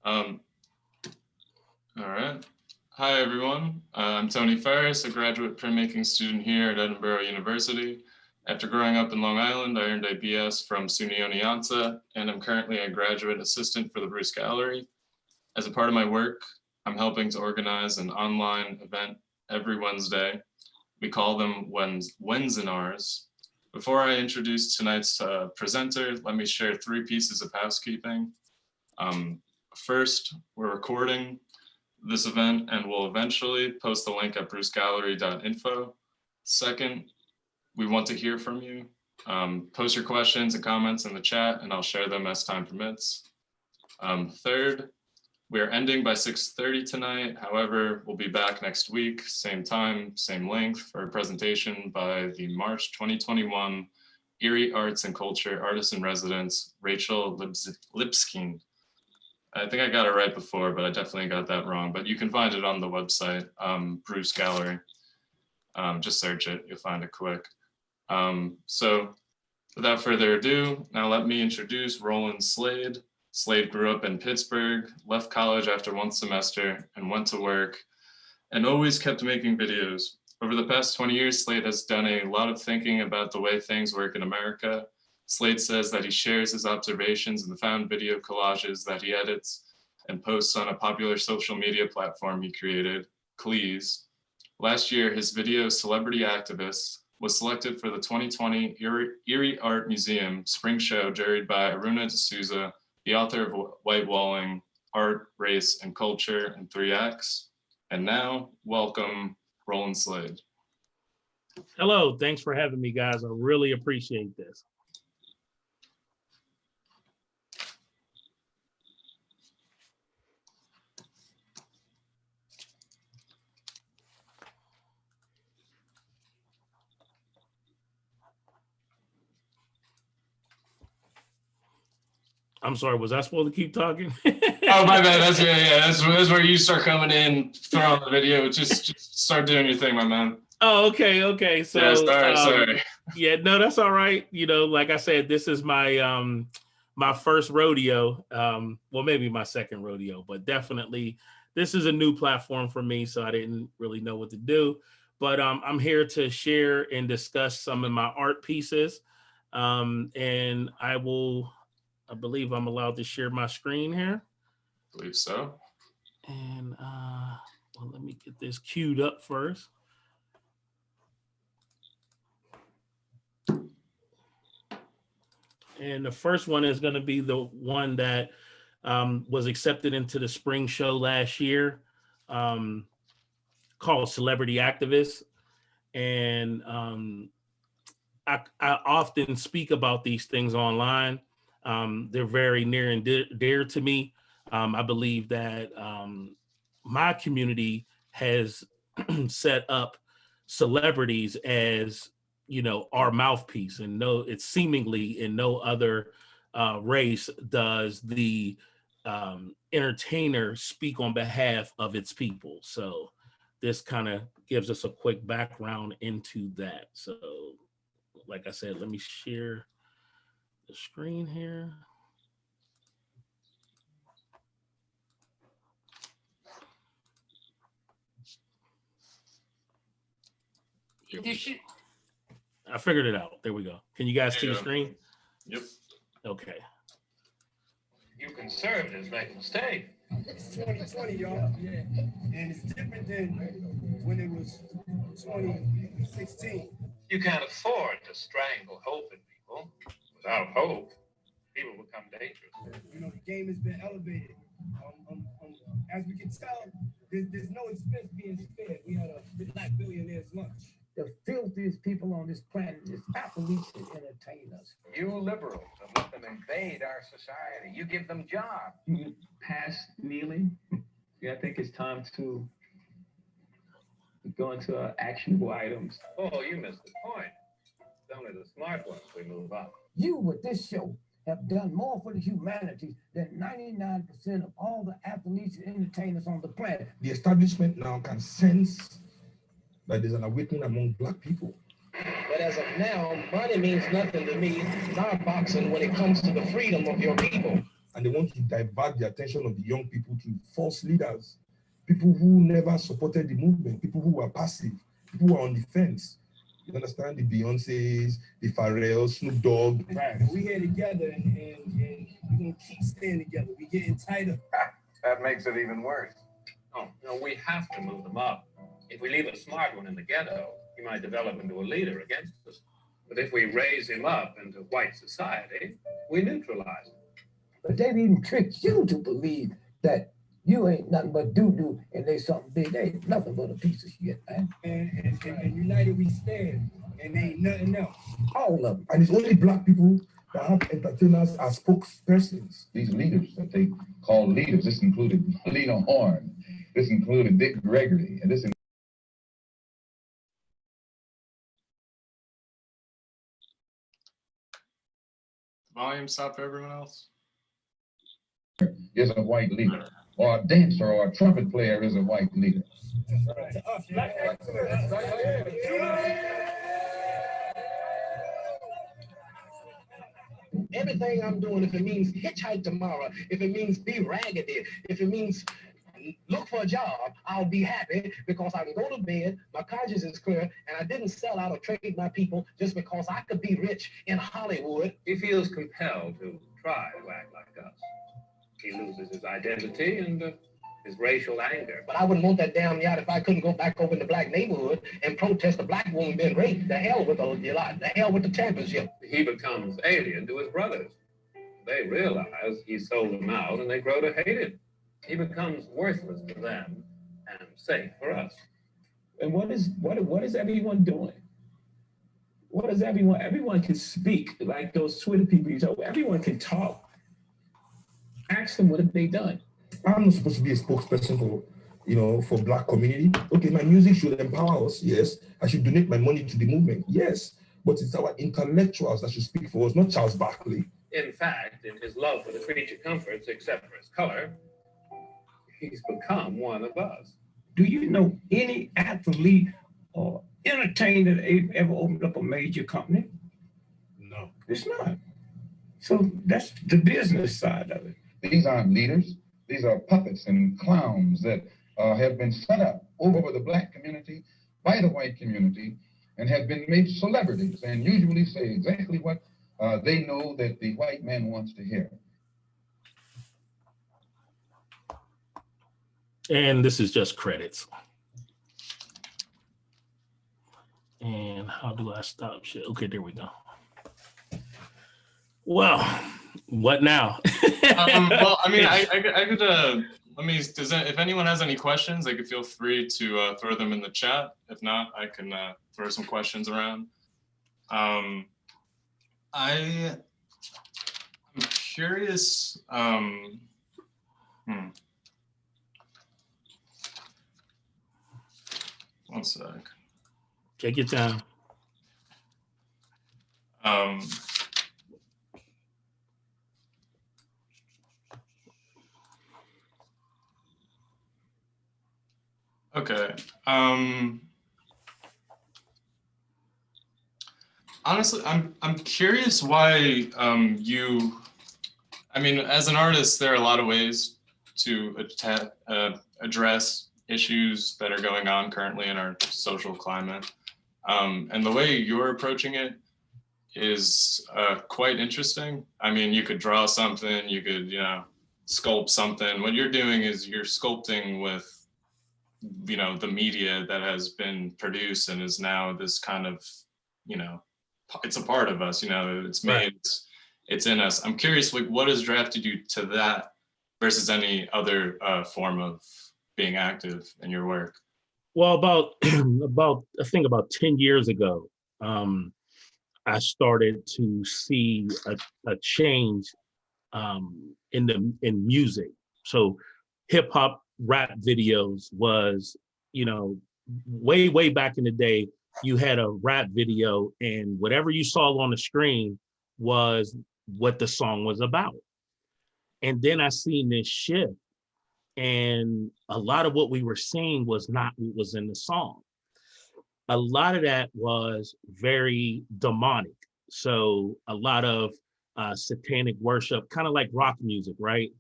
All right. Hi, everyone. I'm Tony Ferris, a graduate printmaking student here at Edinburgh University. After growing up in Long Island, I earned a BS from SUNY Oneonta, and I'm currently a graduate assistant for the Bruce Gallery. As a part of my work, I'm helping to organize an online event every Wednesday. We call them Wensinars. Before I introduce tonight's presenter, let me share 3 pieces of housekeeping. First, we're recording this event and we'll eventually post the link at brucegallery.info. Second, we want to hear from you. Post your questions and comments in the chat and I'll share them as time permits. Third, we're ending by 6:30 tonight. However, we'll be back next week, same time, same length, for a presentation by the March 2021 Erie Arts and Culture Artist in Residence, Rachel Lipskine. I think I got it right before, but I definitely got that wrong. But you can find it on the website, Bruce Gallery. Just search it, you'll find it quick. So without further ado, now let me introduce Roland Slade. Slade grew up in Pittsburgh, left college after 1 semester, and went to work, and always kept making videos. Over the past 20 years, Slade has done a lot of thinking about the way things work in America. Slade says that he shares his observations in the found video collages that he edits and posts on a popular social media platform he created, Collage. Last year, his video Celebrity Activist was selected for the 2020 Erie Art Museum Spring Show, juried by Aruna D'Souza, the author of White Walling, Art, Race, and Culture in 3 Acts. And now, welcome, Roland Slade. Hello, thanks for having me, guys. I really appreciate this. I'm sorry, was I supposed to keep talking? Oh, my bad. That's where you start coming in, throwing the video. Just start doing your thing, my man. Oh, okay. So yeah, sorry. Yeah, no, that's all right. You know, like I said, this is my my first rodeo. Well, maybe my second rodeo, but definitely this is a new platform for me, so I didn't really know what to do. But I'm here to share and discuss some of my art pieces. And I believe I'm allowed to share my screen here. I believe so. And well, let me get this queued up first. And the first one is going to be the one that was accepted into the spring show last year, called Celebrity Activist. And I often speak about these things online. They're very near and dear to me. I believe that my community has set up celebrities as, you know, our mouthpiece, and it's seemingly in no other race does the entertainer speak on behalf of its people. So this kind of gives us a quick background into that. So like I said, let me share the screen here. I figured it out. There we go. Can you guys see the screen? Yep. Okay. You conservatives make a mistake. It's 2020, y'all. Yeah. And it's different than when it was 2016. You can't afford to strangle hope in people. Without hope, people become dangerous. You know, the game has been elevated. As we can tell, there's no expense being spared. We had a black billionaire's lunch. The filthiest people on this planet is athletes and entertainers. You liberals have let them invade our society. You give them jobs. Past kneeling, I think it's time to go into actionable items. Oh, you missed the point. It's only the smart ones we move up. You, with this show, have done more for the humanities than 99% of all the athletes and entertainers on the planet. The establishment now can sense that there's an awakening among black people. But as of now, money means nothing to me, not boxing when it comes to the freedom of your people. and they want to divert the attention of the young people to false leaders, people who never supported the movement, people who were passive, people who were on the fence. You understand? The Beyoncés, the Pharrells, Snoop Dogg. Right. We here together, and we're gonna keep staying together. We getting tighter. That makes it even worse. Oh, no, we have to move them up. If we leave a smart one in the ghetto, he might develop into a leader against us. But if we raise him up into white society, we neutralize him. But they even trick you to believe that you ain't nothing but doo-doo and they something big. They ain't nothing but a piece of shit, man. And united we stand, and ain't nothing else. All of them. And it's only black people that have entertainers as spokespersons. These leaders that they call leaders, this included Lena Horne, this included Dick Gregory, and this Volume stop for everyone else. is a white leader, or a dancer or a trumpet player is a white leader. Everything I'm doing, if it means hitchhike tomorrow, if it means be raggedy, if it means look for a job, I'll be happy because I can go to bed, my conscience is clear, and I didn't sell out or trade my people just because I could be rich in Hollywood. He feels compelled to try to act like us. He loses his identity and his racial anger. But I wouldn't want that damn yacht if I couldn't go back over in the black neighborhood and protest a black woman being raped. The hell with the yacht, the hell with the championship. He becomes alien to his brothers. They realize he sold them out and they grow to hate him. He becomes worthless to them and safe for us. And what is everyone doing? What is everyone can speak, like those Twitter people you talk, everyone can talk. Ask them what have they done. I'm not supposed to be a spokesperson for black community. Okay, my music should empower us, yes. I should donate my money to the movement, yes. But it's our intellectuals that should speak for us, not Charles Barkley. In fact, in his love for the creature comforts, except for his color, he's become one of us. Do you know any athlete or entertainer that ever opened up a major company? No. It's not. So that's the business side of it. These aren't leaders. These are puppets and clowns that have been set up over the black community by the white community and have been made celebrities and usually say exactly what they know that the white man wants to hear. And this is just credits. And how do I stop shit? Okay, there we go. Well, what now? Well, I mean, I could let me. If anyone has any questions, they could feel free to throw them in the chat. If not, I can throw some questions around. I'm curious. One sec. Take your time. Okay. Honestly, I'm curious why you. I mean, as an artist, there are a lot of ways to address issues that are going on currently in our social climate, and the way you're approaching it is quite interesting. I mean, you could draw something, you could, sculpt something. What you're doing is you're sculpting with, the media that has been produced and is now this kind of, it's a part of us, it's made, right. It's in us. I'm curious, like, what has drafted you to that versus any other form of being active in your work? Well, about I think about 10 years ago, I started to see a change in music. So hip hop rap videos was, way back in the day, you had a rap video and whatever you saw on the screen was what the song was about. And then I seen this shift, and a lot of what we were seeing was not what was in the song. A lot of that was very demonic. So a lot of satanic worship, kind of like rock music, right?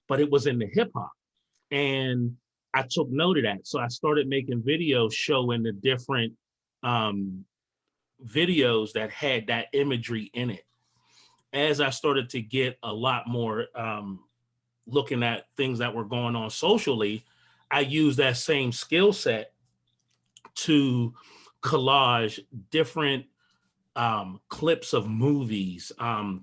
But it was in the hip hop. And I took note of that. So I started making videos showing the different videos that had that imagery in it. As I started to get a lot more looking at things that were going on socially, I used that same skill set to collage different clips of movies,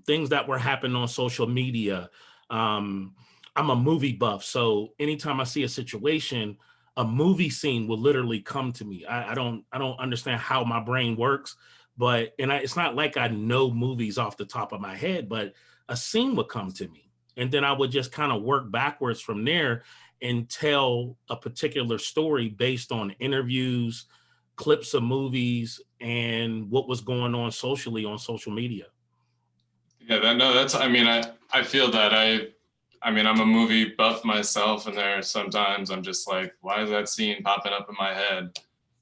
things that were happening on social media. I'm a movie buff, so anytime I see a situation, a movie scene will literally come to me. I don't understand how my brain works, but it's not like I know movies off the top of my head, but a scene would come to me, and then I would just kind of work backwards from there and tell a particular story based on interviews, clips of movies, and what was going on socially on social media. Yeah, I feel that I'm a movie buff myself, and there are sometimes I'm just like, why is that scene popping up in my head?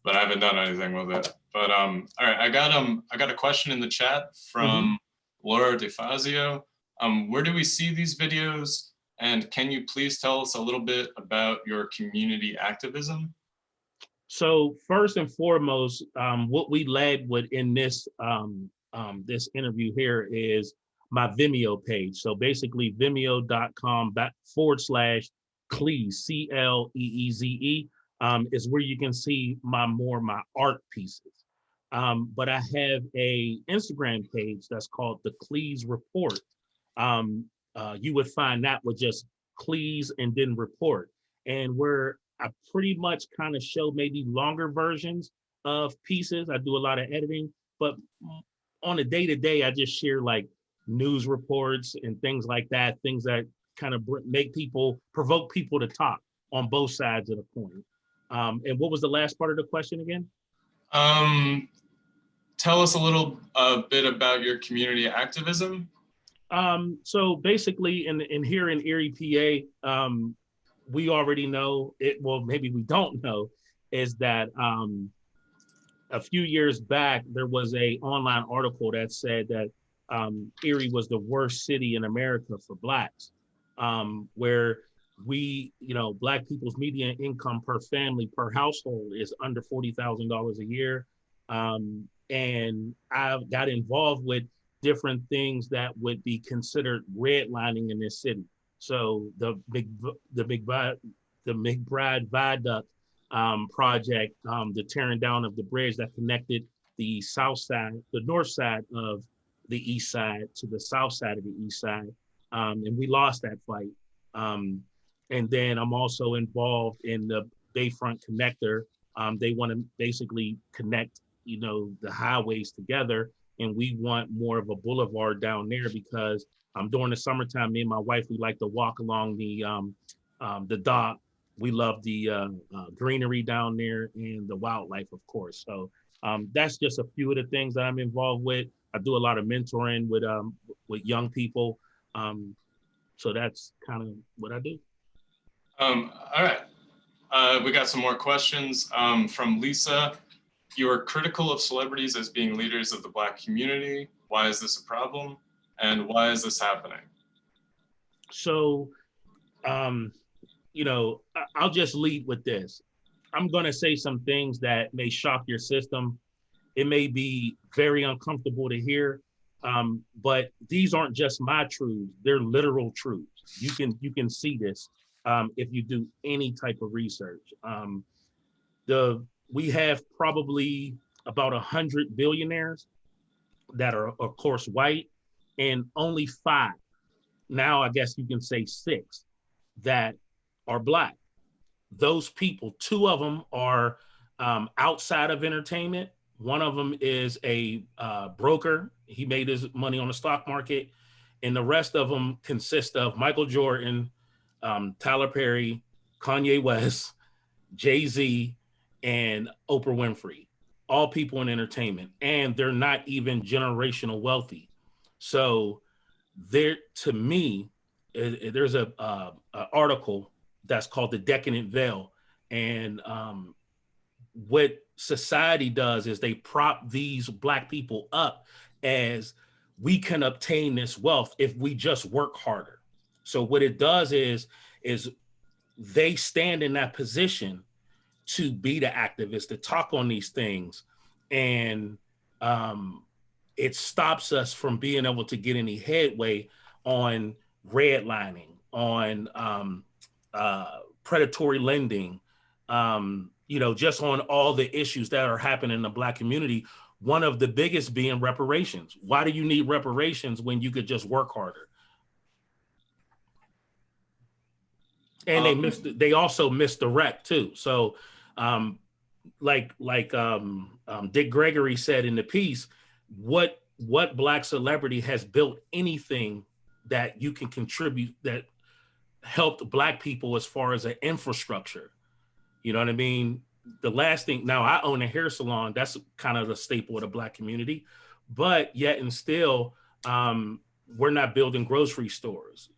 But I haven't done anything with it. But all right, I got a question in the chat from Laura DeFazio. Where do we see these videos? And can you please tell us a little bit about your community activism? So first and foremost, what we led with in this this interview here is my Vimeo page. So basically vimeo.com/Cleeze, CLEEZE, is where you can see my art pieces. But I have a Instagram page that's called the Cleeze Report. You would find that with just Cleeze and then Report. And where I pretty much kind of show maybe longer versions of pieces. I do a lot of editing, but on a day-to-day, I just share like news reports and things like that, things that kind of provoke people to talk on both sides of the coin. And what was the last part of the question again? Tell us a little bit about your community activism. So basically in here in Erie, PA, we already know it, well, maybe we don't know, is that a few years back, there was a online article that said that Erie was the worst city in America for Blacks, where Black people's median income per family, per household is under $40,000 a year. And I got involved with different things that would be considered redlining in this city. So the McBride Viaduct project, the tearing down of the bridge that connected the north side of the east side to the south side of the east side, and we lost that fight. And then I'm also involved in the Bayfront Connector. They want to basically connect, the highways together, and we want more of a boulevard down there because during the summertime, me and my wife, we like to walk along the dock. We love the greenery down there and the wildlife, of course. So that's just a few of the things that I'm involved with. I do a lot of mentoring with young people. So that's kind of what I do. All right. We got some more questions from Lisa. You are critical of celebrities as being leaders of the Black community. Why is this a problem? And why is this happening? So, I'll just lead with this. I'm going to say some things that may shock your system. It may be very uncomfortable to hear, but these aren't just my truths. They're literal truths. You can see this if you do any type of research. We have probably about 100 billionaires that are, of course, white, and only 5, now I guess you can say 6, that are Black. Those people, 2 of them are outside of entertainment. One of them is a broker. He made his money on the stock market. And the rest of them consist of Michael Jordan, Tyler Perry, Kanye West, Jay-Z, and Oprah Winfrey, all people in entertainment. And they're not even generational wealthy. So to me, there's a article that's called The Decadent Veil. And what society does is they prop these Black people up as we can obtain this wealth if we just work harder. So what it does is they stand in that position to be the activists, to talk on these things. And it stops us from being able to get any headway on redlining, on predatory lending, just on all the issues that are happening in the Black community. One of the biggest being reparations. Why do you need reparations when you could just work harder? And they also misdirect too. So like Dick Gregory said in the piece, what Black celebrity has built anything that you can contribute that helped Black people as far as an infrastructure? You know what I mean? The last thing, now I own a hair salon, that's kind of the staple of the Black community, but yet and still, we're not building grocery stores,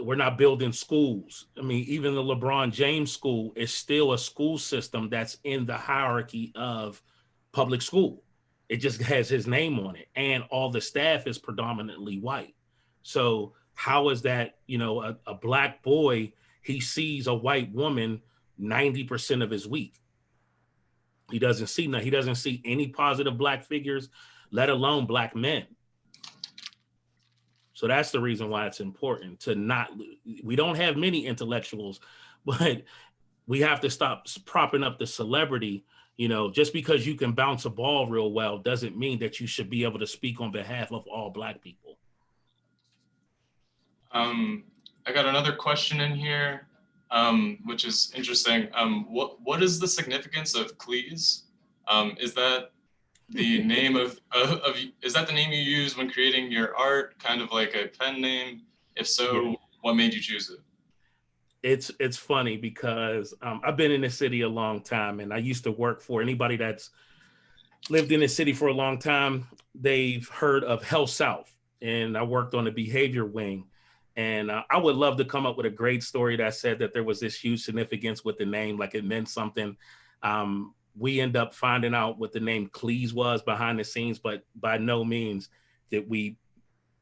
we're not building schools. I mean, even the LeBron James school is still a school system that's in the hierarchy of public school. It just has his name on it, and all the staff is predominantly white. So how is that, a Black boy, he sees a white woman 90% of his week? He doesn't see any positive Black figures, let alone Black men. So that's the reason why it's important to not, we don't have many intellectuals, but we have to stop propping up the celebrity. Just because you can bounce a ball real well doesn't mean that you should be able to speak on behalf of all Black people. I got another question in here, which is interesting. What is the significance of Cleese? Is that the name is that the name you use when creating your art, kind of like a pen name? If so, yeah. What made you choose it? It's funny because I've been in the city a long time, and I used to work for anybody that's lived in the city for a long time. They've heard of Hell South, and I worked on the behavior wing. And I would love to come up with a great story that said that there was this huge significance with the name, like it meant something. We end up finding out what the name Cleese was behind the scenes, but by no means did we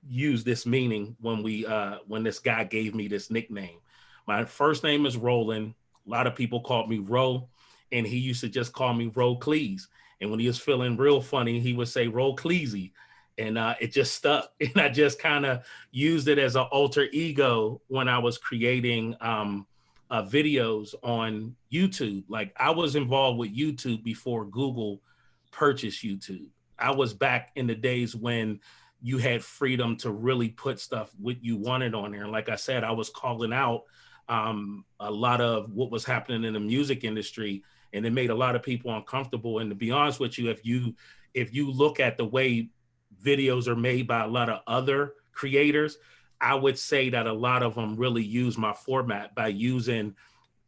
use this meaning when this guy gave me this nickname. My first name is Roland. A lot of people called me Ro, and he used to just call me Ro Cleese. And when he was feeling real funny, he would say Ro Cleesy. And it just stuck. And I just kind of used it as an alter ego when I was creating videos on YouTube. Like, I was involved with YouTube before Google purchased YouTube. I was back in the days when you had freedom to really put stuff what you wanted on there. And like I said, I was calling out a lot of what was happening in the music industry, and it made a lot of people uncomfortable. And to be honest with you, if you look at the way videos are made by a lot of other creators, I would say that a lot of them really use my format by using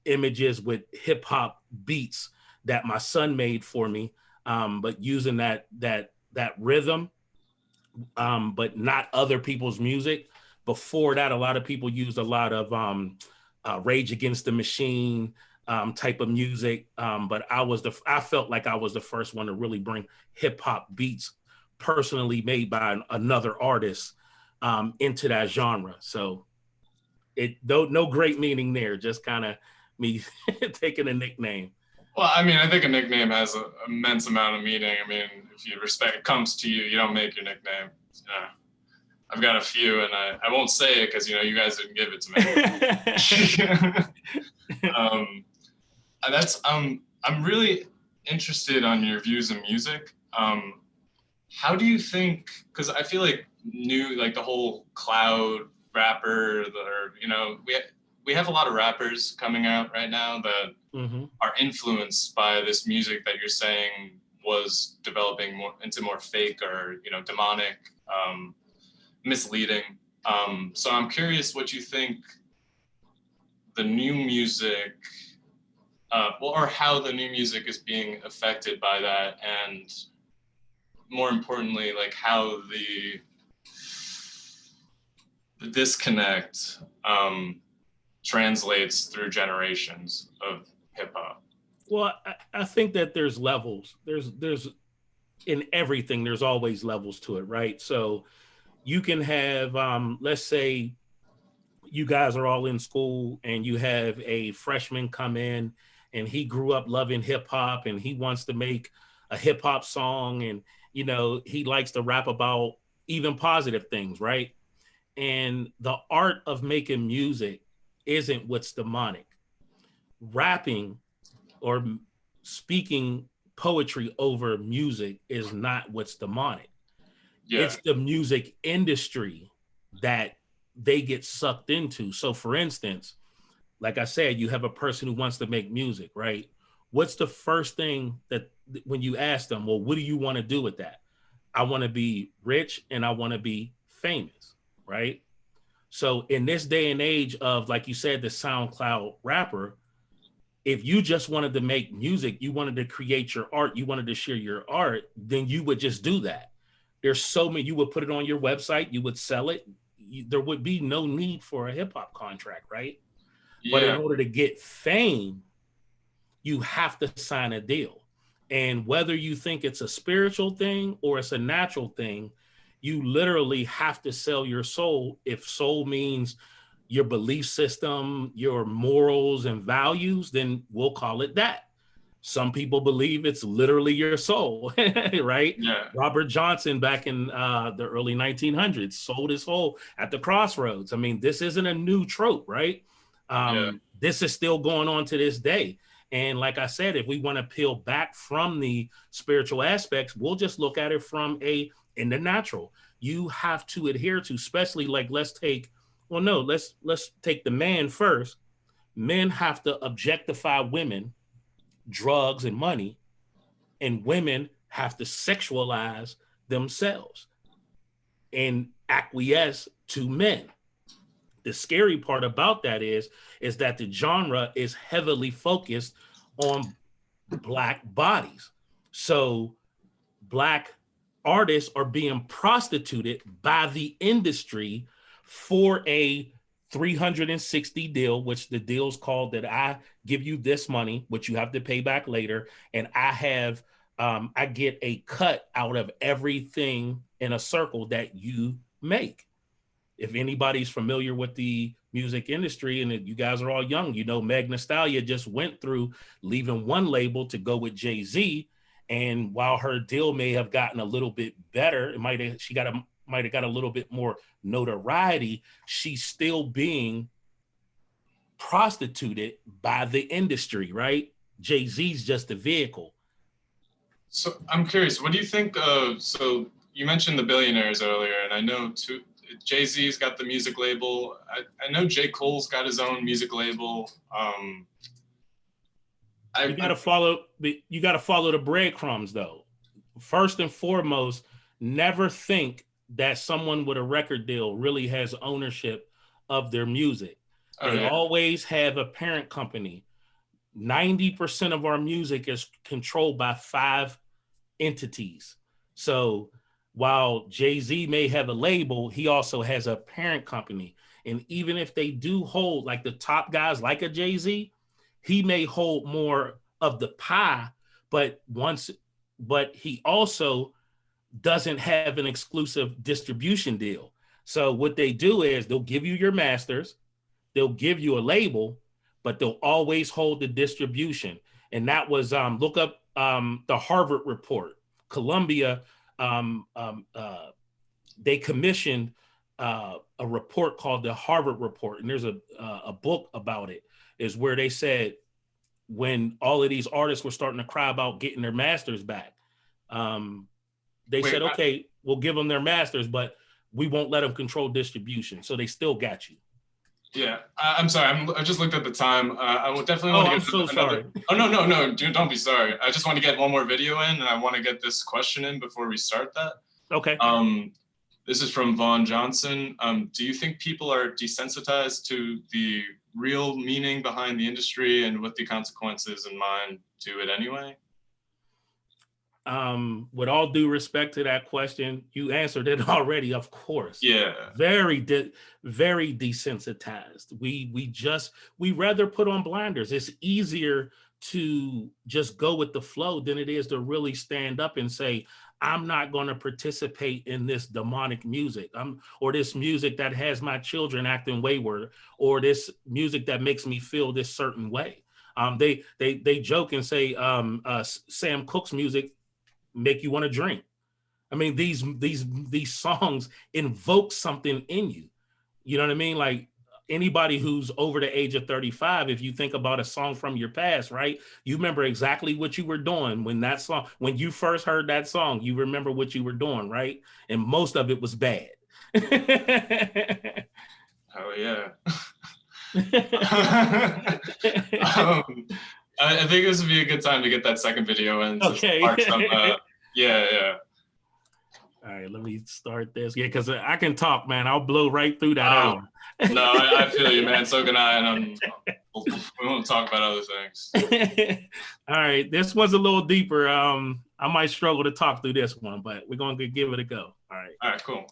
images with hip hop beats that my son made for me, but using that rhythm, but not other people's music. Before that, a lot of people used a lot of Rage Against the Machine type of music, but I felt like I was the first one to really bring hip hop beats personally made by another artist into that genre. So no great meaning there, just kind of me taking a nickname. Well, I mean, I think a nickname has an immense amount of meaning. I mean, if you respect, it comes to you, you don't make your nickname. I've got a few, and I won't say it because, you guys didn't give it to me. I'm really interested on your views in music. How do you think, because I feel like the whole cloud rapper, we have a lot of rappers coming out right now that are influenced by this music that you're saying was developing into more fake or, demonic, misleading. So I'm curious what you think the new music, or how the new music is being affected by that, and more importantly, like how the disconnect translates through generations of hip hop. Well, I think that there's levels. There's in everything, there's always levels to it, right? So you can have, let's say you guys are all in school and you have a freshman come in and he grew up loving hip hop and he wants to make a hip hop song, and, you know, he likes to rap about even positive things, right? And the art of making music isn't what's demonic. Rapping or speaking poetry over music is not what's demonic. Yeah. It's the music industry that they get sucked into. So for instance, like I said, you have a person who wants to make music, right? What's the first thing that when you ask them, well, what do you want to do with that? I want to be rich and I want to be famous, right? So in this day and age of, like you said, the SoundCloud rapper, if you just wanted to make music, you wanted to create your art, you wanted to share your art, then you would just do that. There's so many, you would put it on your website, you would sell it. There would be no need for a hip hop contract, right? Yeah. But in order to get fame, you have to sign a deal. And whether you think it's a spiritual thing or it's a natural thing, you literally have to sell your soul. If soul means your belief system, your morals and values, then we'll call it that. Some people believe it's literally your soul, right? Yeah. Robert Johnson back in the early 1900s sold his soul at the crossroads. I mean, this isn't a new trope, right? This is still going on to this day. And like I said, if we want to peel back from the spiritual aspects, we'll just look at it from in the natural. You have to adhere to, especially like, let's take the man first. Men have to objectify women, drugs and money, and women have to sexualize themselves and acquiesce to men. The scary part about that is that the genre is heavily focused on Black bodies. So Black artists are being prostituted by the industry for a 360 deal, which the deal's called that I give you this money, which you have to pay back later. And I get a cut out of everything in a circle that you make. If anybody's familiar with the music industry, and you guys are all young, you know, Meg Thee Stallion just went through leaving one label to go with Jay-Z. And while her deal may have gotten a little bit better, might have got a little bit more notoriety, she's still being prostituted by the industry, right? Jay-Z's just a vehicle. So I'm curious, what do you think of, so you mentioned the billionaires earlier, and I know too, Jay-Z's got the music label. I know J. Cole's got his own music label. You gotta follow the breadcrumbs though. First and foremost, never think that someone with a record deal really has ownership of their music. They always have a parent company. 90% of our music is controlled by 5 entities. So while Jay-Z may have a label, he also has a parent company. And even if they do hold, like the top guys like a Jay-Z, he may hold more of the pie, but he also doesn't have an exclusive distribution deal. So what they do is they'll give you your masters, they'll give you a label, but they'll always hold the distribution. And that was, look up the Harvard report. Columbia, they commissioned a report called the Harvard report. And there's a book about it, is where they said when all of these artists were starting to cry about getting their masters back, they said, okay, we'll give them their masters, but we won't let them control distribution. So they still got you. Yeah, I'm sorry. I just looked at the time. I will definitely want to get I'm so sorry. Oh, no, dude, don't be sorry. I just want to get one more video in, and I want to get this question in before we start that. Okay. This is from Vaughn Johnson. Do you think people are desensitized to the real meaning behind the industry and with the consequences in mind to it anyway? With all due respect to that question, you answered it already, of course. Yeah. Very desensitized. We rather put on blinders. It's easier to just go with the flow than it is to really stand up and say, I'm not going to participate in this demonic music, or this music that has my children acting wayward, or this music that makes me feel this certain way. They joke and say Sam Cooke's music make you want to drink. I mean, these songs invoke something in you. You know what I mean? Like anybody who's over the age of 35, if you think about a song from your past, right? You remember exactly what you were doing when when you first heard that song, you remember what you were doing, right? And most of it was bad. Oh yeah. I think this would be a good time to get that second video in. Okay. Spark some, yeah. All right, let me start this. Yeah, because I can talk, man. I'll blow right through that hour. No, I feel you, man. So can I. And we won't talk about other things. All right, this one's a little deeper. I might struggle to talk through this one, but we're going to give it a go. All right. All right, cool.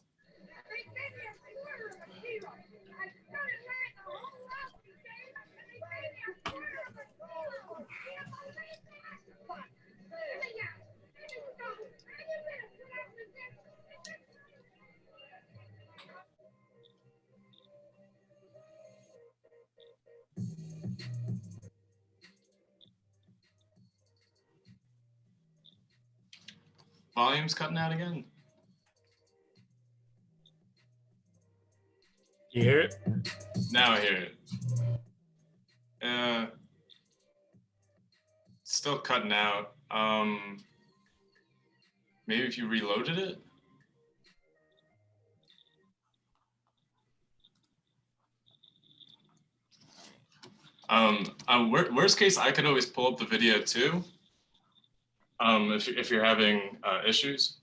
Volume's cutting out again. You hear it? Now I hear it. Still cutting out. Maybe if you reloaded it? Worst case, I could always pull up the video too. If you're having issues.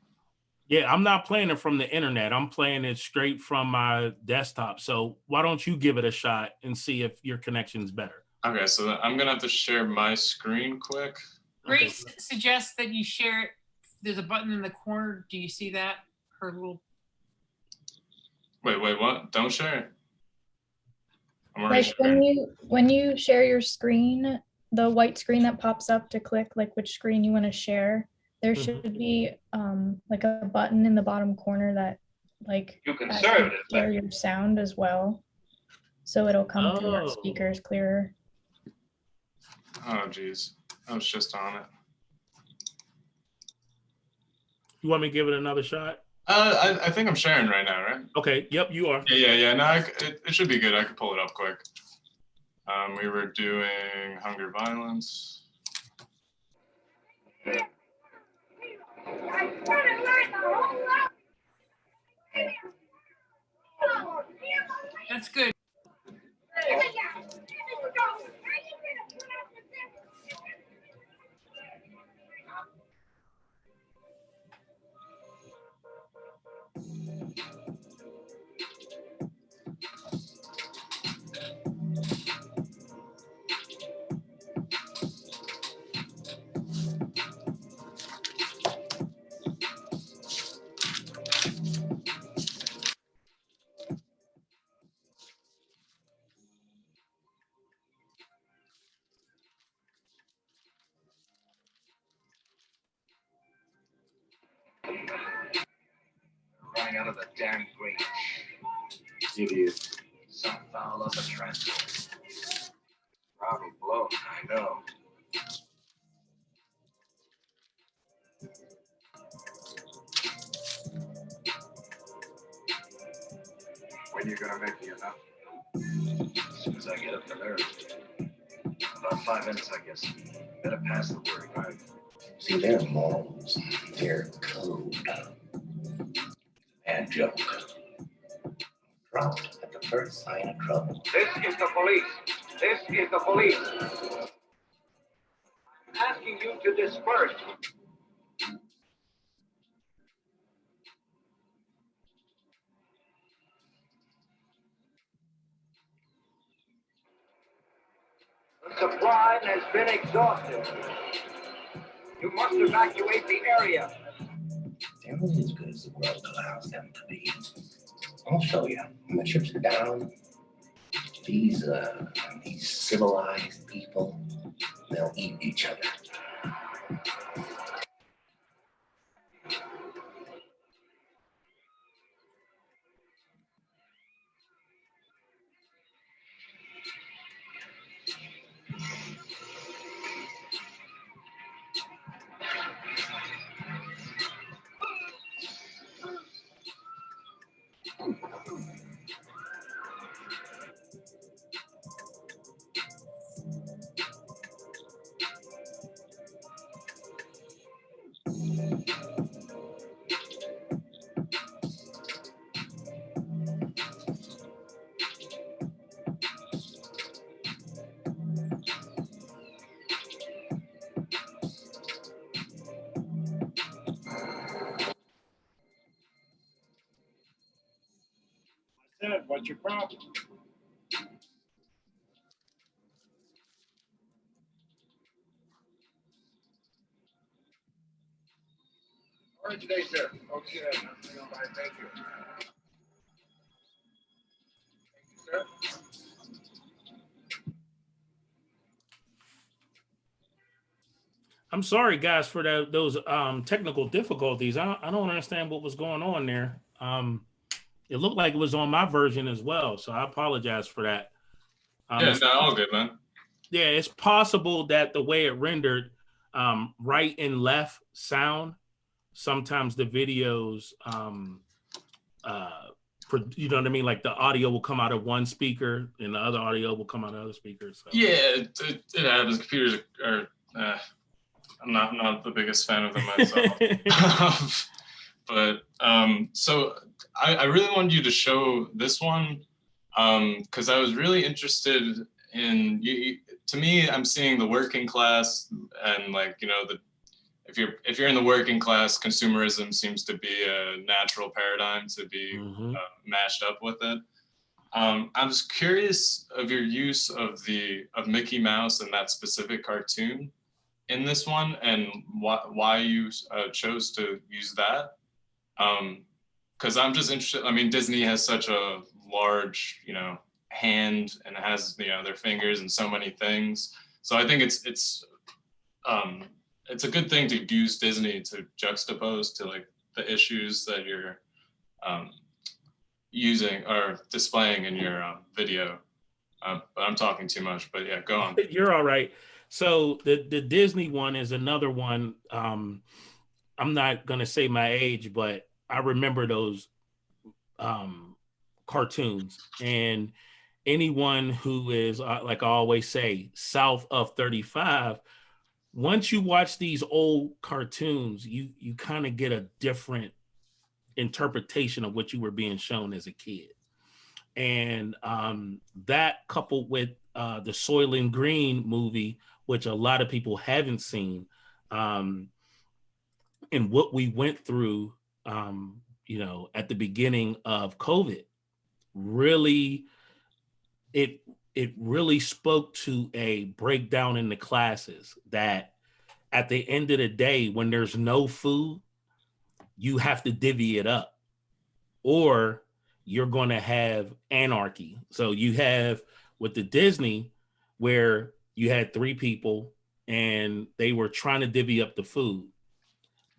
Yeah, I'm not playing it from the internet. I'm playing it straight from my desktop. So why don't you give it a shot and see if your connection's better? Okay, so I'm gonna have to share my screen quick. Grace suggests that you share it. There's a button in the corner. Do you see that? Her little. Wait, what? Don't share. Like when you share your screen, the white screen that pops up to click like which screen you want to share, there should be like a button in the bottom corner that like you can share your sound as well, so it'll come through our speakers clearer. Oh geez, I was just on it. You want me to give it another shot? I think I'm sharing right now, right? Okay. Yep, you are. Yeah. No, it should be good. I could pull it up quick. We were doing hunger, violence. That's good. Running out of the damn grate. It is. Some foul of the transport. Probably blow, I know. When you gonna make me enough? As soon as I get up the nerve. About 5 minutes, I guess. Better pass the word, right? See, their morals, their code. Bad joke. Dropped at the first sign of trouble. This is the police. This is the police. I'm asking you to disperse. The supply has been exhausted. You must evacuate the area. They're only as good as the world allows them to be. I'll show you. When the chips are down, these civilized people, they'll eat each other. What's your problem? All right, today, sir. Okay, thank you. Thank you, sir. I'm sorry, guys, for those technical difficulties. I don't understand what was going on there. It looked like it was on my version as well, so I apologize for that. Yeah, no, all good, man. Yeah, it's possible that the way it rendered right and left sound, sometimes the videos, you know what I mean? Like the audio will come out of one speaker and the other audio will come out of other speakers. So. Yeah, it happens. Computers are, I'm not the biggest fan of them myself. But so I really wanted you to show this one because I was really interested in you. To me, I'm seeing the working class and like, you know, if you're in the working class, consumerism seems to be a natural paradigm to be mashed up with it. I was curious of your use of Mickey Mouse and that specific cartoon in this one, and why you chose to use that. Because I'm just interested. I mean, Disney has such a large, you know, hand and has, you know, their fingers in so many things. So I think it's a good thing to use Disney to juxtapose to like the issues that you're using or displaying in your video. But I'm talking too much, but yeah, go on. You're all right. So the Disney one is another one. I'm not gonna say my age, but I remember those cartoons. And anyone who is, like I always say, south of 35, once you watch these old cartoons, you kind of get a different interpretation of what you were being shown as a kid. And that coupled with the Soiling Green movie, which a lot of people haven't seen, and what we went through, you know, at the beginning of COVID, really, it really spoke to a breakdown in the classes that at the end of the day, when there's no food, you have to divvy it up or you're going to have anarchy. So you have with the Disney where you had 3 people and they were trying to divvy up the food,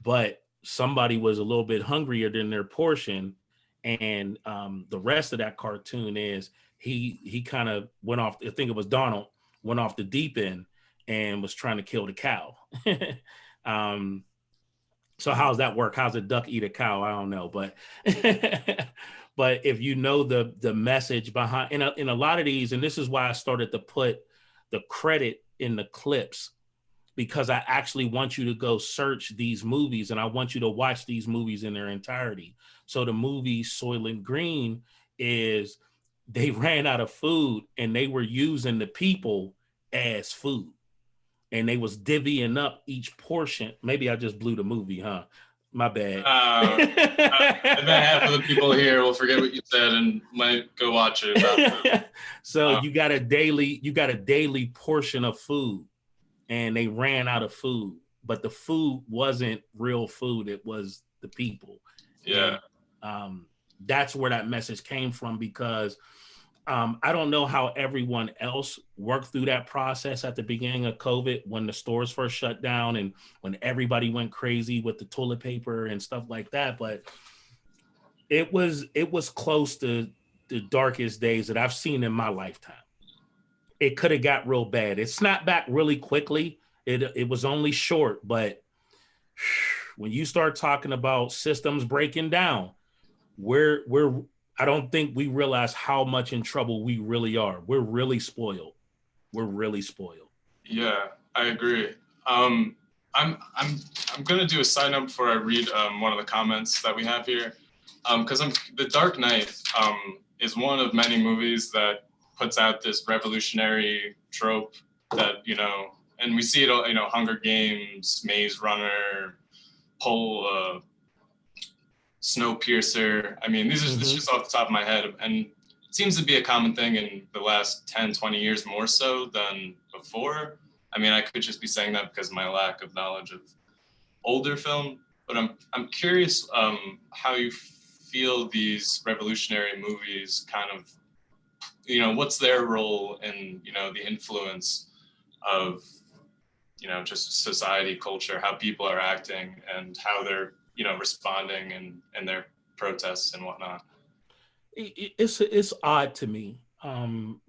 but somebody was a little bit hungrier than their portion. And the rest of that cartoon is he kind of went off, I think it was Donald, went off the deep end and was trying to kill the cow. So how's that work? How's a duck eat a cow? I don't know, but but if you know the message behind in a lot of these, and this is why I started to put the credit in the clips, because I actually want you to go search these movies and I want you to watch these movies in their entirety. So the movie Soiling Green is they ran out of food and they were using the people as food. And they was divvying up each portion. Maybe I just blew the movie, huh? My bad. I bet half of the people here will forget what you said and might go watch it. So you got a daily portion of food, and they ran out of food. But the food wasn't real food; it was the people. Yeah. And, that's where that message came from, because I don't know how everyone else worked through that process at the beginning of COVID when the stores first shut down and when everybody went crazy with the toilet paper and stuff like that. But it was close to the darkest days that I've seen in my lifetime. It could have got real bad. It snapped back really quickly. It was only short, but when you start talking about systems breaking down, I don't think we realize how much in trouble we really are. We're really spoiled. Yeah, I agree. I'm gonna do a sign up before I read one of the comments that we have here, because The Dark Knight is one of many movies that puts out this revolutionary trope that, you know, and we see it all, you know, Hunger Games, Maze Runner, Snowpiercer. I mean, these are this is just off the top of my head, and seems to be a common thing in the last 10, 20 years more so than before. I mean, I could just be saying that because of my lack of knowledge of older film, but I'm curious how you feel these revolutionary movies kind of, you know, what's their role in, you know, the influence of, you know, just society, culture, how people are acting and how they're, you know, responding and their protests and whatnot. It's odd to me,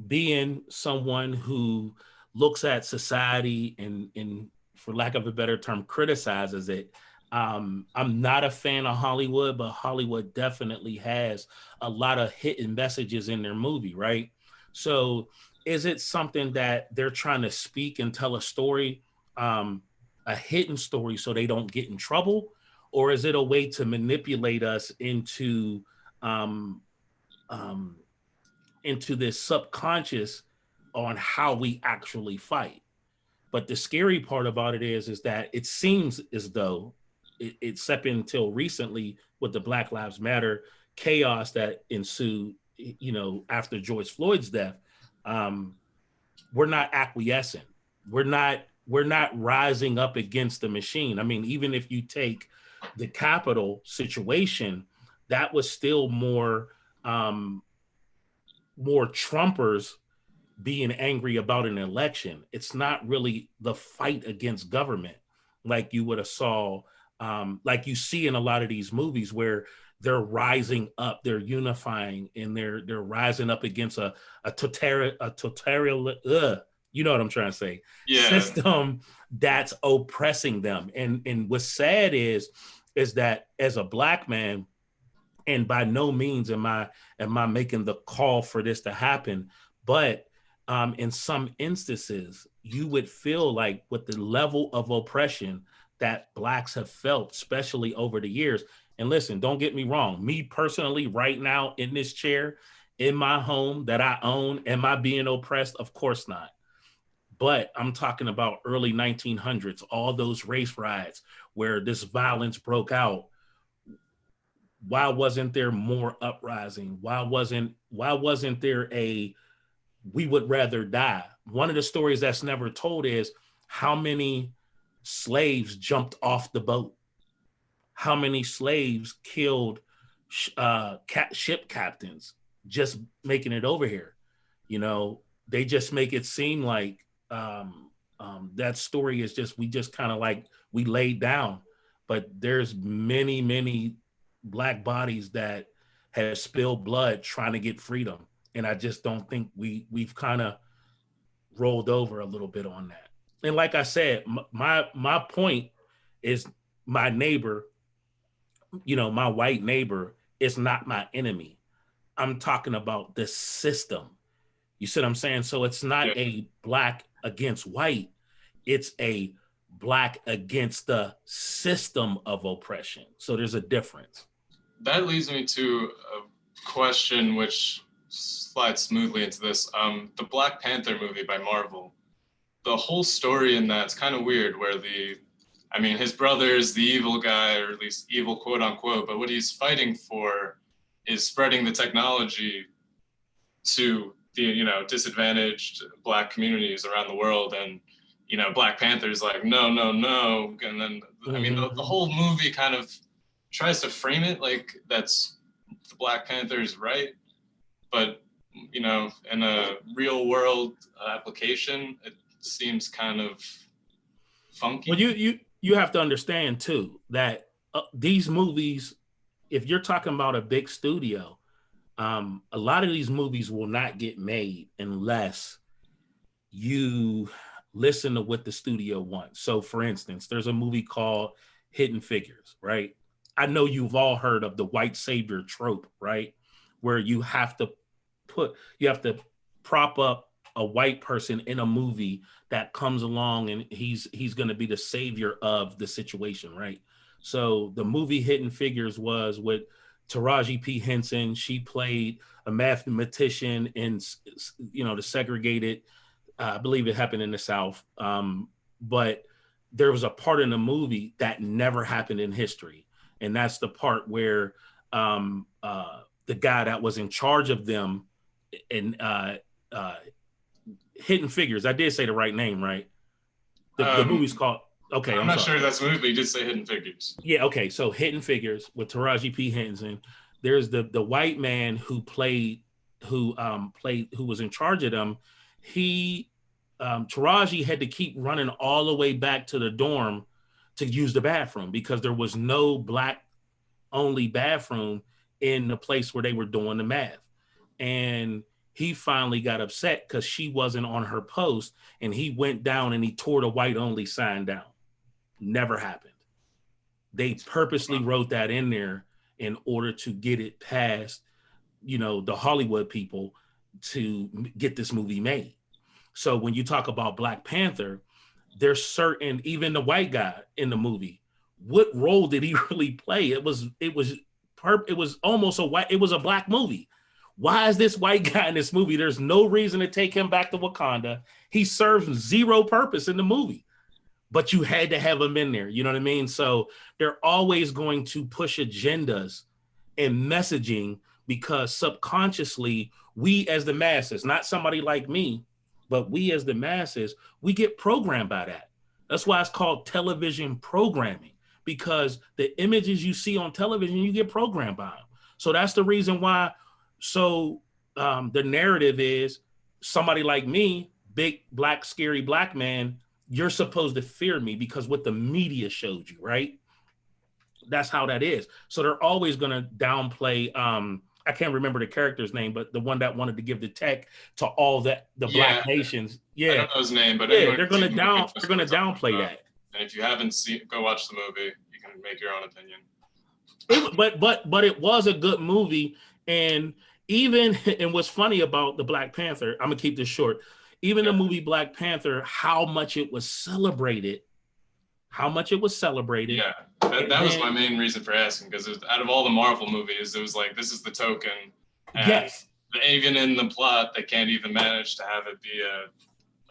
being someone who looks at society and for lack of a better term, criticizes it. I'm not a fan of Hollywood, but Hollywood definitely has a lot of hidden messages in their movie, right? So is it something that they're trying to speak and tell a story, a hidden story so they don't get in trouble? Or is it a way to manipulate us into this subconscious on how we actually fight? But the scary part about it is that it seems as though except until recently with the Black Lives Matter chaos that ensued, you know, after George Floyd's death, we're not acquiescent. We're not rising up against the machine. I mean, even if you take the Capitol situation, that was still more Trumpers being angry about an election. It's not really the fight against government like you would have saw, like you see in a lot of these movies where they're rising up, they're unifying, and they're rising up against a totalitarian, you know what I'm trying to say, system that's oppressing them. And what's sad is that as a Black man, and by no means am I making the call for this to happen, but in some instances, you would feel like with the level of oppression that Blacks have felt, especially over the years. And listen, don't get me wrong. Me personally, right now in this chair, in my home that I own, am I being oppressed? Of course not. But I'm talking about early 1900s, all those race riots where this violence broke out. Why wasn't there more uprising? Why wasn't there a we would rather die? One of the stories that's never told is how many slaves jumped off the boat, how many slaves killed ship captains just making it over here. You know, they just make it seem like that story is just, we just kind of like, we laid down, but there's many Black bodies that have spilled blood trying to get freedom. And I just don't think we've kind of rolled over a little bit on that. And like I said, my point is my neighbor, you know, my white neighbor is not my enemy. I'm talking about the system. You see what I'm saying? So it's not a Black against white. It's a Black against the system of oppression. So there's a difference. That leads me to a question which slides smoothly into this. The Black Panther movie by Marvel, the whole story in that's kind of weird where his brother is the evil guy, or at least evil quote unquote, but what he's fighting for is spreading the technology to the, you know, disadvantaged Black communities around the world. And, you know, Black Panther's like, no. And then, the whole movie kind of tries to frame it like that's the Black Panther's right. But, you know, in a real world application, it seems kind of funky. Well, you have to understand too, that these movies, if you're talking about a big studio, a lot of these movies will not get made unless you listen to what the studio wants. So for instance, there's a movie called Hidden Figures, right? I know you've all heard of the white savior trope, right? Where you have to prop up a white person in a movie that comes along and he's going to be the savior of the situation, right? So the movie Hidden Figures was with Taraji P. Henson. She played a mathematician in, you know, the segregated, I believe it happened in the South. But there was a part in the movie that never happened in history. And that's the part where the guy that was in charge of them Hidden Figures. I did say the right name, right? The movie's called. Okay, I'm not sure that's the movie, but you did say Hidden Figures. Yeah. Okay. So Hidden Figures with Taraji P. Henson. There's the white man who was in charge of them. Taraji had to keep running all the way back to the dorm to use the bathroom because there was no black only bathroom in the place where they were doing the math. And he finally got upset because she wasn't on her post, and he went down and he tore the white only sign down. Never happened. They purposely wrote that in there in order to get it past, the Hollywood people to get this movie made. So when you talk about Black Panther, there's certain, even the white guy in the movie, what role did he really play? It was almost it was a black movie. Why is this white guy in this movie? There's no reason to take him back to Wakanda. He serves zero purpose in the movie, but you had to have him in there. You know what I mean? So they're always going to push agendas and messaging because subconsciously we as the masses, not somebody like me, but we as the masses, we get programmed by that. That's why it's called television programming, because the images you see on television, you get programmed by them. So that's the reason why. So the narrative is somebody like me, big, black, scary black man, you're supposed to fear me because what the media showed you, right? That's how that is. So they're always going to downplay, I can't remember the character's name, but the one that wanted to give the tech to all the black nations. Yeah. I don't know his name, but yeah, they're going to downplay that. And if you haven't seen, go watch the movie. You can make your own opinion. But it was a good movie. And what's funny about the Black Panther, I'm gonna keep this short. Even the movie Black Panther, how much it was celebrated. Yeah, that was my main reason for asking, because out of all the Marvel movies, it was like, this is the token. And yes. Even in the plot, they can't even manage to have it be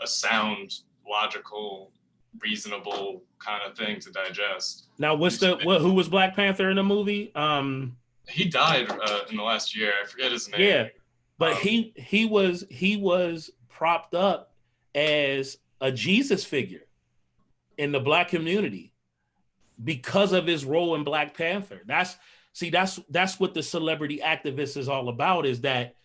a sound, logical, reasonable kind of thing to digest. Now, who was Black Panther in the movie? He died in the last year. I forget his name. Yeah, but he was propped up as a Jesus figure in the black community because of his role in Black Panther. That's what the celebrity activist is all about, is that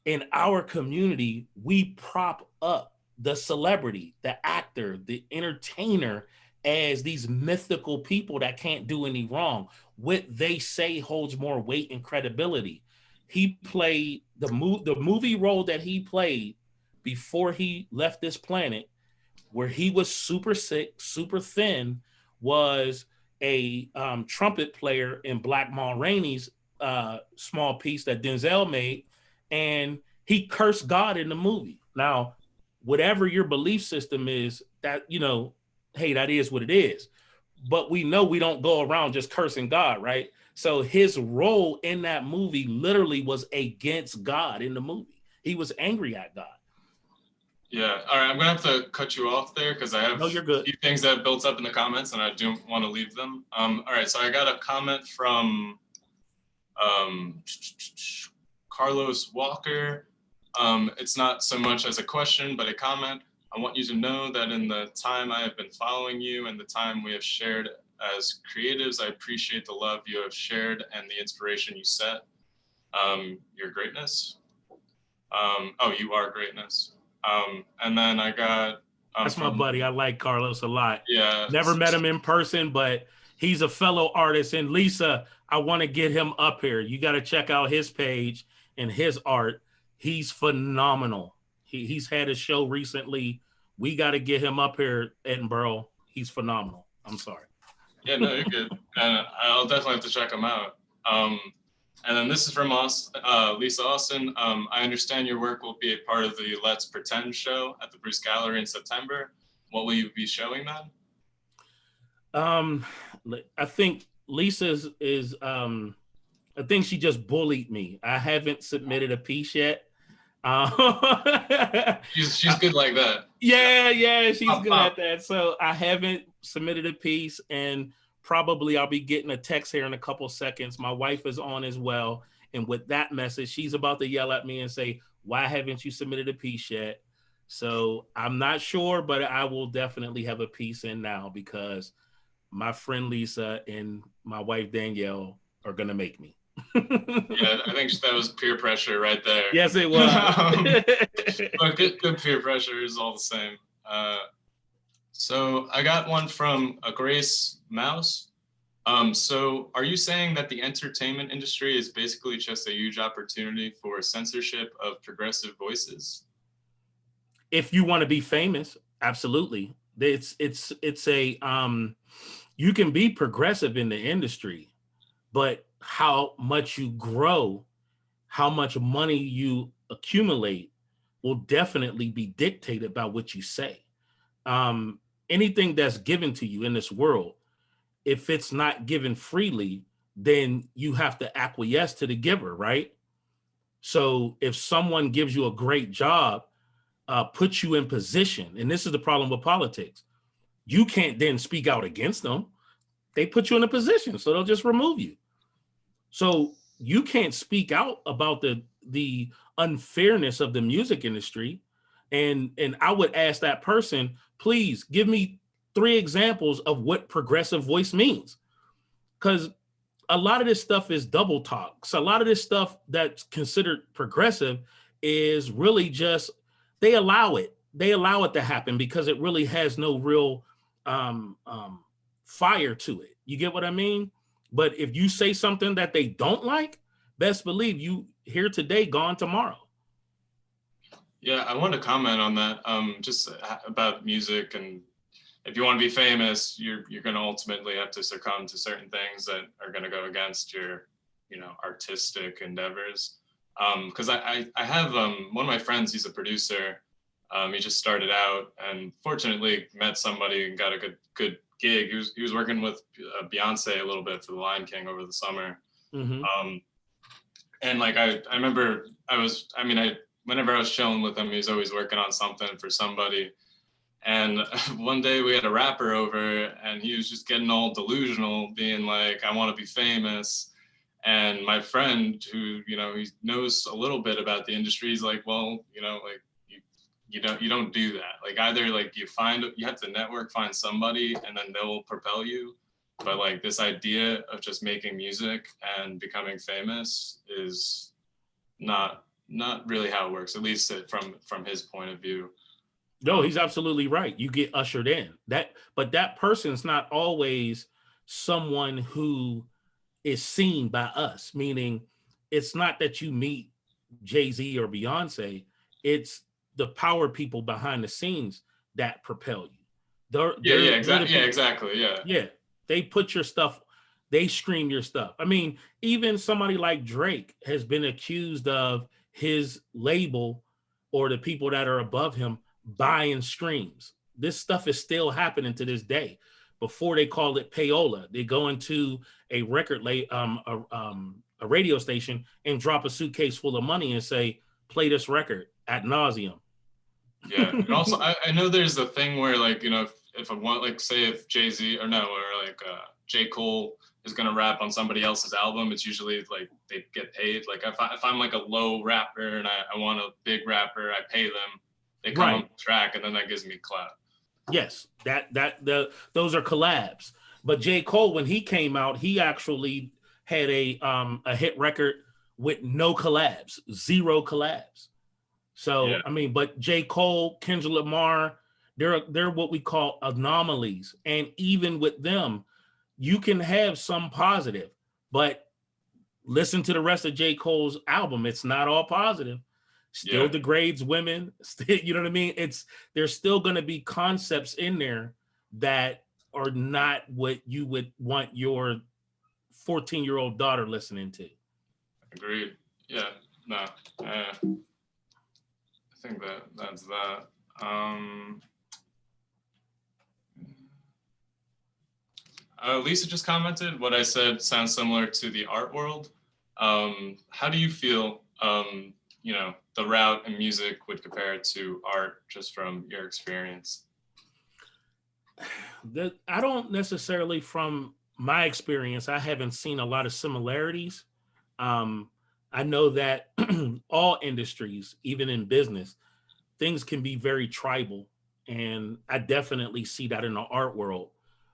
in our community, we prop up the celebrity, the actor, the entertainer as these mythical people that can't do any wrong. What they say holds more weight and credibility. He played the movie role that he played before he left this planet, where he was super sick, super thin, was a trumpet player in Black Ma Rainey's small piece that Denzel made, and he cursed God in the movie. Now, whatever your belief system is, that, hey, that is what it is. But we know we don't go around just cursing God, right? So his role in that movie literally was against God in the movie. He was angry at God. Yeah. All right. I'm going to have to cut you off there because I have a few things that have built up in the comments and I don't want to leave them. All right. So I got a comment from Carlos Walker. It's not so much as a question, but a comment. I want you to know that in the time I have been following you and the time we have shared as creatives, I appreciate the love you have shared and the inspiration you set. Your greatness. You are greatness. And then I got... That's my buddy. I like Carlos a lot. Yeah. Never met him in person, but he's a fellow artist. And Lisa, I want to get him up here. You got to check out his page and his art. He's phenomenal. He's had a show recently. We got to get him up here, Edinburgh. He's phenomenal. I'm sorry. Yeah, no, you're good. And I'll definitely have to check him out. And then this is from us, Lisa Austin. I understand your work will be a part of the Let's Pretend show at the Bruce Gallery in September. What will you be showing then? I think Lisa is I think she just bullied me. I haven't submitted a piece yet. She's good like that. Yeah, she's good at that. So I haven't submitted a piece, and probably I'll be getting a text here in a couple seconds. My wife is on as well, and with that message, she's about to yell at me and say, Why haven't you submitted a piece yet? So I'm not sure, but I will definitely have a piece in now because my friend Lisa and my wife Danielle are gonna make me. Yeah, I think that was peer pressure right there. Yes, it was. But good peer pressure is all the same. So I got one from a Grace Mouse. So are you saying that the entertainment industry is basically just a huge opportunity for censorship of progressive voices? If you want to be famous, absolutely. It's a you can be progressive in the industry, but how much you grow, how much money you accumulate will definitely be dictated by what you say. Anything that's given to you in this world, if it's not given freely, then you have to acquiesce to the giver, right? So if someone gives you a great job, puts you in position, and this is the problem with politics, you can't then speak out against them. They put you in a position, so they'll just remove you. So you can't speak out about the unfairness of the music industry. And I would ask that person, please give me 3 examples of what progressive voice means. Because a lot of this stuff is double talk. So a lot of this stuff that's considered progressive is really just, they allow it to happen because it really has no real fire to it. You get what I mean? But if you say something that they don't like, best believe you here today, gone tomorrow. Yeah, I want to comment on that. Just about music, and if you want to be famous, you're going to ultimately have to succumb to certain things that are going to go against your, artistic endeavors. Because I have one of my friends. He's a producer. He just started out, and fortunately met somebody and got a good gig. He was working with Beyonce a little bit for The Lion King over the summer. Mm-hmm. And like I remember whenever I was chilling with him, he was always working on something for somebody. And one day we had a rapper over, and he was just getting all delusional, being like, "I want to be famous." And my friend, who he knows a little bit about the industry, he's like, "Well, you don't do that. Like either like you have to network, find somebody, and then they'll propel you. But like this idea of just making music and becoming famous is not really how it works, at least from his point of view." No, he's absolutely right. You get ushered in. But that person's not always someone who is seen by us, meaning it's not that you meet Jay-Z or Beyonce, it's the power people behind the scenes that propel you. Exactly. Yeah, they put your stuff, they stream your stuff. I mean, even somebody like Drake has been accused of his label or the people that are above him buying streams. This stuff is still happening to this day. Before they call it payola, they go into a a radio station and drop a suitcase full of money and say, "Play this record ad nauseum." Yeah, and also I know there's a thing where like if I want, like, say if Jay-Z or J. Cole is gonna rap on somebody else's album, it's usually like they get paid. Like if I'm like a low rapper and I want a big rapper, I pay them. They come on the track, and then that gives me clout. Yes, those are collabs. But J. Cole, when he came out, he actually had a hit record with no collabs, 0 collabs. So yeah. I mean, but J. Cole, Kendrick Lamar, they're what we call anomalies, and even with them, you can have some positive, but listen to the rest of J. Cole's album; it's not all positive. Still degrades women. Still, you know what I mean? There's still going to be concepts in there that are not what you would want your 14-year-old daughter listening to. Agreed. Yeah. No. I think that's that. Lisa just commented, what I said sounds similar to the art world. How do you feel, the route in music would compare to art, just from your experience? I don't necessarily, from my experience, I haven't seen a lot of similarities. I know that all industries, even in business, things can be very tribal. And I definitely see that in the art world,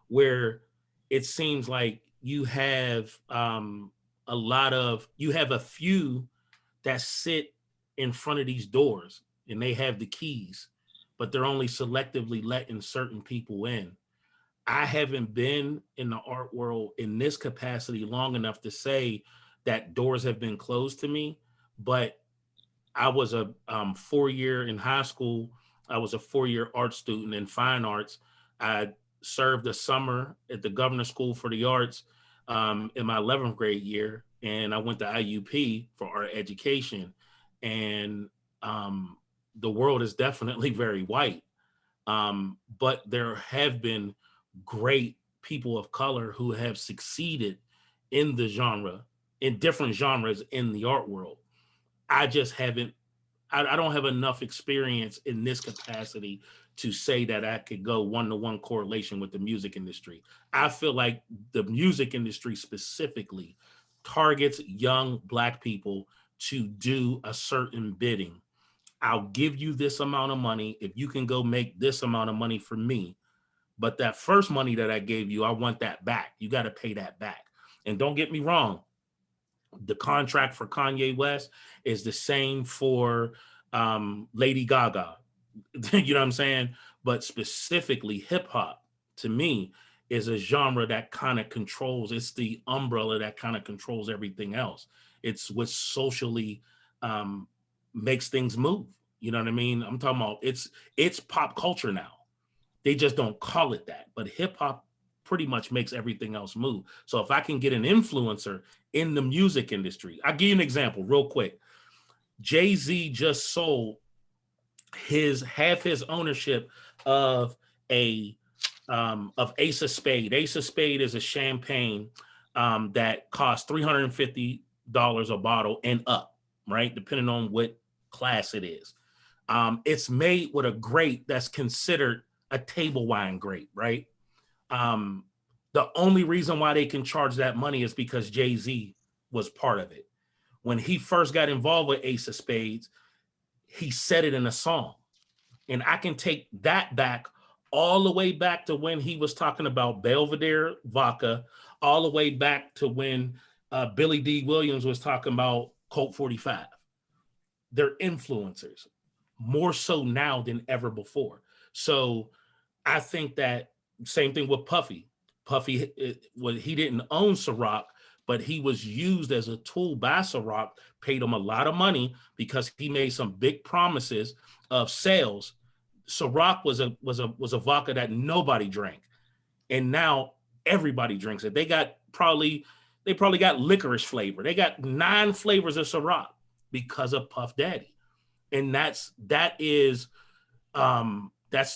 where it seems like you have you have a few that sit in front of these doors and they have the keys, but they're only selectively letting certain people in. I haven't been in the art world in this capacity long enough to say that doors have been closed to me, but I was a 4-year in high school. I was a 4-year art student in fine arts. I served a summer at the Governor's School for the Arts in my 11th grade year, and I went to IUP for art education. And the world is definitely very white, but there have been great people of color who have succeeded in the genre, in different genres in the art world. I just haven't, I don't have enough experience in this capacity to say that I could go one-to-one correlation with the music industry. I feel like the music industry specifically targets young Black people to do a certain bidding. I'll give you this amount of money if you can go make this amount of money for me. But that first money that I gave you, I want that back. You got to pay that back. And don't get me wrong, the contract for Kanye West is the same for Lady Gaga. You know what I'm saying? But specifically hip hop, to me, is a genre that kind of controls, it's the umbrella that kind of controls everything else. It's what socially makes things move. You know what I mean? I'm talking about it's pop culture now. They just don't call it that, but hip hop pretty much makes everything else move. So if I can get an influencer in the music industry, I'll give you an example real quick. Jay-Z just sold half his ownership of Ace of Spade. Ace of Spade is a champagne that costs $350 a bottle and up, right? Depending on what class it is. It's made with a grape that's considered a table wine grape, right? The only reason why they can charge that money is because Jay-Z was part of it. When he first got involved with Ace of Spades, he said it in a song. And I can take that back all the way back to when he was talking about Belvedere vodka, all the way back to when Billy D. Williams was talking about Colt 45. They're influencers, more so now than ever before. So I think that same thing with Puffy. Puffy, he didn't own Ciroc, but he was used as a tool by Ciroc, paid him a lot of money because he made some big promises of sales. Ciroc was a vodka that nobody drank, and now everybody drinks it. They probably got licorice flavor. They got 9 flavors of Ciroc because of Puff Daddy, and that's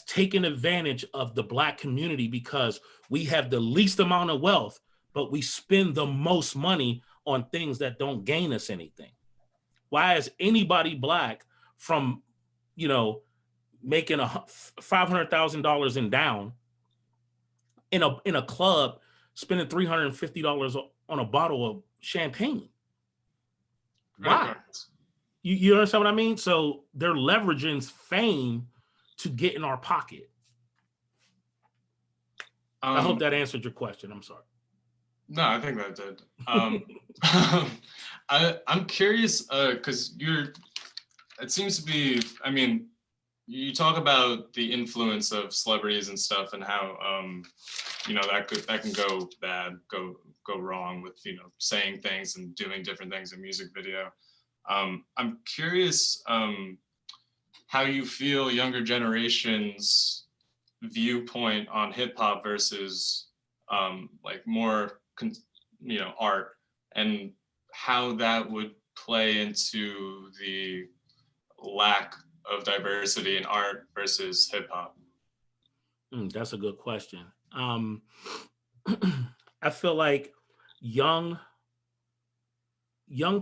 taking advantage of the Black community because we have the least amount of wealth, but we spend the most money on things that don't gain us anything. Why is anybody Black from, making $500,000 in down in a club, spending $350 on a bottle of champagne? Why? You understand what I mean? So they're leveraging fame to get in our pocket. I hope that answered your question. I'm sorry. No, I think that did. I'm curious because it seems to be, you talk about the influence of celebrities and stuff and how, that can go bad, go wrong with, saying things and doing different things in music video. I'm curious how you feel younger generations' viewpoint on hip hop versus more, art, and how that would play into the lack of diversity in art versus hip hop. That's a good question. I feel like young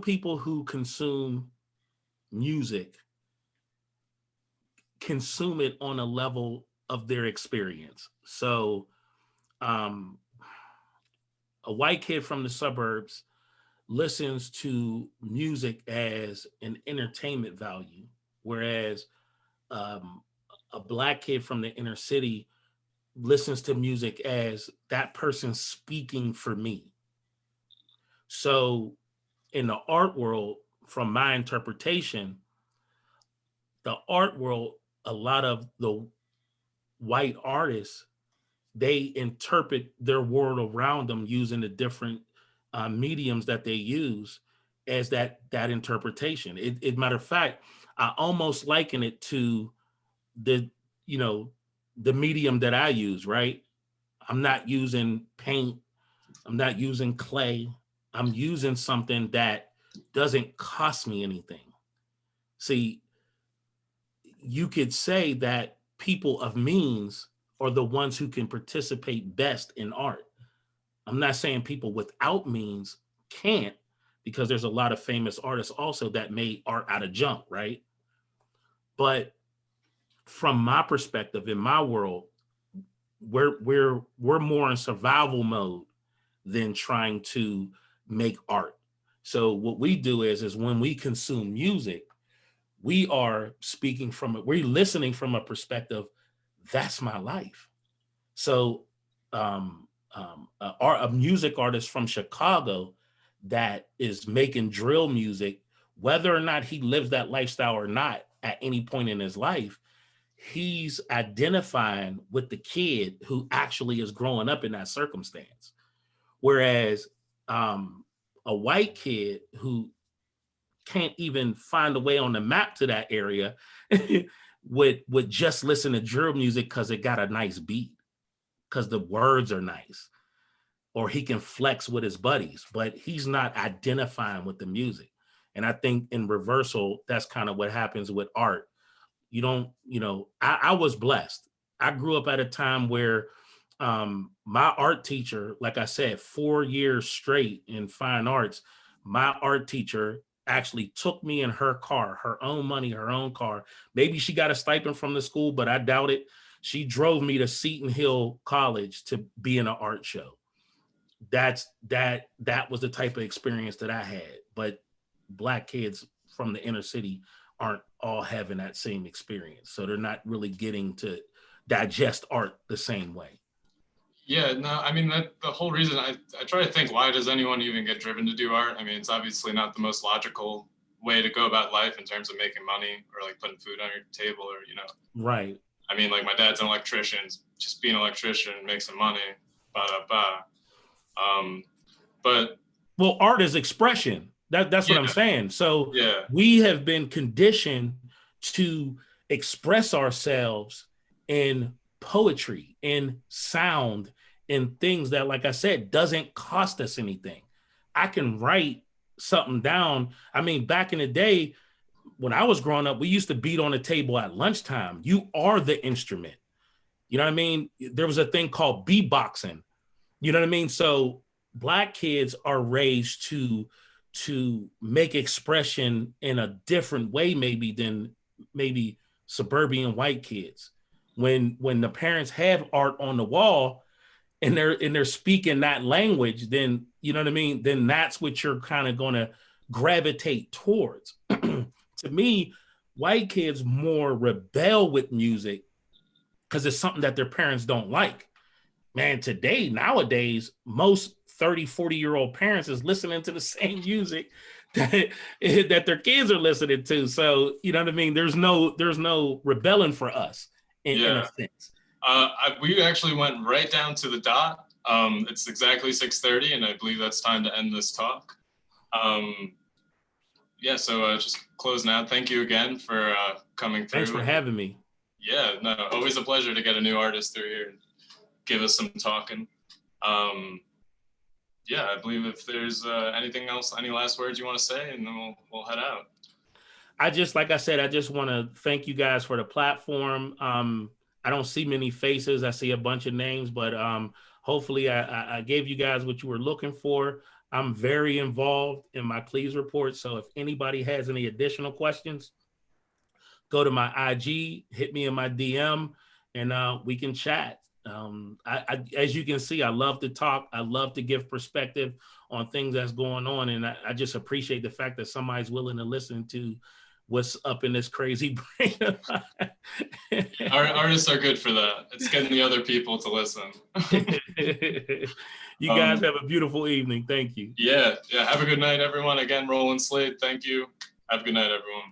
people who consume music consume it on a level of their experience. So a white kid from the suburbs listens to music as an entertainment value, whereas a Black kid from the inner city listens to music as that person speaking for me. So in the art world, from my interpretation, the art world, a lot of the white artists, they interpret their world around them using the different mediums that they use as that interpretation. It matter of fact, I almost liken it to the medium that I use, right? I'm not using paint, I'm not using clay, I'm using something that doesn't cost me anything. See, you could say that people of means are the ones who can participate best in art. I'm not saying people without means can't, because there's a lot of famous artists also that made art out of junk, right? But from my perspective, in my world, we're more in survival mode than trying to make art. So what we do is when we consume music, we are speaking from it, we're listening from a perspective, that's my life. So a music artist from Chicago that is making drill music, whether or not he lives that lifestyle or not at any point in his life, he's identifying with the kid who actually is growing up in that circumstance. Whereas a white kid who can't even find a way on the map to that area would just listen to drill music because it got a nice beat, because the words are nice, or he can flex with his buddies, but he's not identifying with the music. And I think in reversal, that's kind of what happens with art. You don't, I was blessed. I grew up at a time where my art teacher, like I said, 4 years straight in fine arts, my art teacher actually took me in her car, her own money, her own car. Maybe she got a stipend from the school, but I doubt it. She drove me to Seton Hill College to be in an art show. That was the type of experience that I had. But Black kids from the inner city aren't all having that same experience. So they're not really getting to digest art the same way. Yeah, no, I mean, the whole reason I try to think, why does anyone even get driven to do art? I mean, it's obviously not the most logical way to go about life in terms of making money or like putting food on your table or, Right. I mean, like my dad's an electrician, just be an electrician, make some money, but. Well, art is expression. That's what I'm saying. So we have been conditioned to express ourselves in poetry, in sound, in things that, like I said, doesn't cost us anything. I can write something down. I mean, back in the day, when I was growing up, we used to beat on the table at lunchtime. You are the instrument. You know what I mean? There was a thing called beatboxing. You know what I mean? So Black kids are raised to make expression in a different way, maybe than maybe suburban white kids. When the parents have art on the wall and they're speaking that language, then you know what I mean? Then that's what you're kind of going to gravitate towards. To me, white kids more rebel with music because it's something that their parents don't like. Man, nowadays, most 30, 40-year-old parents is listening to the same music that their kids are listening to. So, you know what I mean? There's no rebelling for us in a sense. We actually went right down to the dot. It's exactly 6:30, and I believe that's time to end this talk. So just closing out. Thank you again for coming through. Thanks for having me. Yeah, no, always a pleasure to get a new artist through here and give us some talking. I believe if there's anything else, any last words you want to say, and then we'll head out. Like I said, I just want to thank you guys for the platform. I don't see many faces. I see a bunch of names, but hopefully I gave you guys what you were looking for. I'm very involved in my Please report. So if anybody has any additional questions, go to my IG, hit me in my DM, and we can chat. As you can see, I love to talk. I love to give perspective on things that's going on. And I just appreciate the fact that somebody's willing to listen to what's up in this crazy brain of mine. Our artists are good for that. It's getting the other people to listen. You guys have a beautiful evening. Thank you. Yeah. Have a good night, everyone. Again, Roland Slade, thank you. Have a good night, everyone.